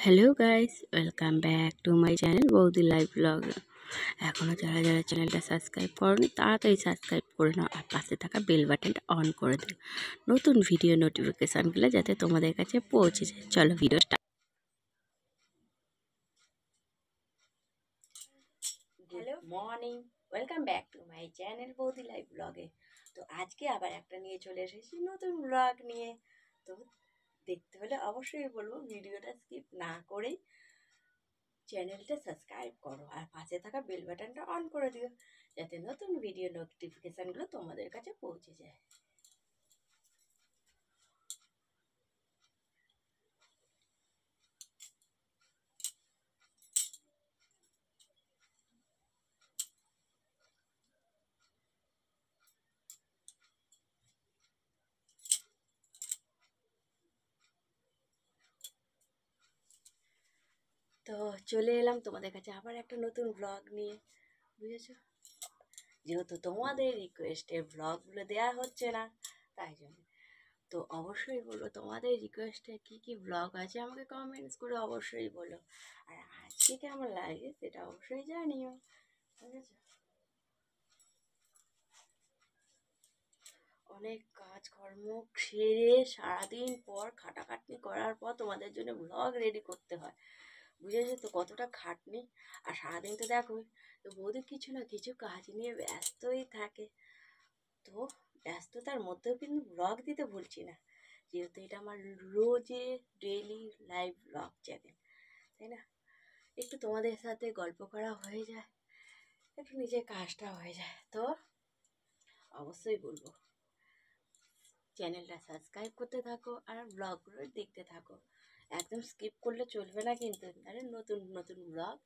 Hello guys, welcome back to my channel বৌদি live blog. এখনও যারা যারা চ্যানেলটা সাবস্ক্রাইব করনি তাড়াতাড়ি সাবস্ক্রাইব করে নাও আর পাশে থাকা বেল বাটনটা অন করে দিও, নতুন ভিডিও নোটিফিকেশানগুলো যাতে তোমাদের কাছে পৌঁছে যায়। চলো video start. Hello morning, welcome back to my channel বৌদি লাইভ ব্লগে। তো আজকে আবার একটা নিয়ে চলে এসেছি, নতুন ব্লগ নিয়ে। তো দেখতে হলে অবশ্যই বলবো ভিডিওটা স্কিপ না করেই চ্যানেলটা সাবস্ক্রাইব করো আর পাশে থাকা বেল বাটনটা অন করে দিও, যাতে নতুন ভিডিও নোটিফিকেশানগুলো তোমাদের কাছে পৌঁছে যায়। তো চলে এলাম তোমাদের কাছে আবার একটা নতুন ব্লগ নিয়ে, বুঝেছো? যেহেতু তোমাদের রিকোয়েস্টে ব্লগগুলো দেওয়া হচ্ছে না, তাই জন্য তো অবশ্যই বলো তোমাদের রিকোয়েস্টে কী কী ব্লগ আছে আমাকে কমেন্টস করে অবশ্যই বলো। আর আজকে কেমন লাগে সেটা অবশ্যই জানিও, বুঝেছো? অনেক কাজকর্ম সেরে সারাদিন পর খাটাখাটনি করার পর তোমাদের জন্য ব্লগ রেডি করতে হয়, বুঝেছো তো কতটা খাটনি। আর সারাদিন তো দেখোই তো বৌদি কিছু না কিছু কাজ নিয়ে ব্যস্তই থাকে। তো ব্যস্ততার মধ্যেও কিন্তু ব্লগ দিতে ভুলছি না, যেহেতু এটা আমার রোজে ডেইলি লাইভ ব্লগ চ্যানেল, তাই না? একটু তোমাদের সাথে গল্প করা হয়ে যায়, একটু নিজের কাজটা হয়ে যায়। তো অবশ্যই বলবো চ্যানেলটা সাবস্ক্রাইব করতে থাকো আর ব্লগগুলো দেখতে থাকো, একদম স্কিপ করলে চলবে না কিন্তু, আরে নতুন নতুন ব্লগ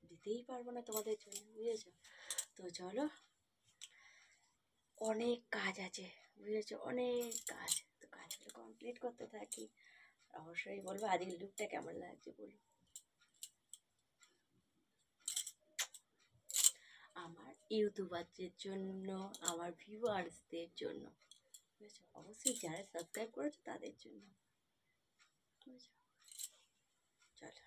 দিতেই পারবো না তোমাদের জন্য, বুঝেছো? তো চলো, অনেক কাজ আছে, বুঝেছো, অনেক কাজ। তো কাজগুলো কমপ্লিট করতে থাকি। অবশ্যই বলবো আজকের লুকটা কেমন লাগছে বলো। আমার ইউটিউবারদের জন্য, আমার ভিউয়ার্সদের জন্য, বুঝেছো? অবশ্যই যারা সাবস্ক্রাইব করেছো তাদের জন্য, বুঝেছো? চলো।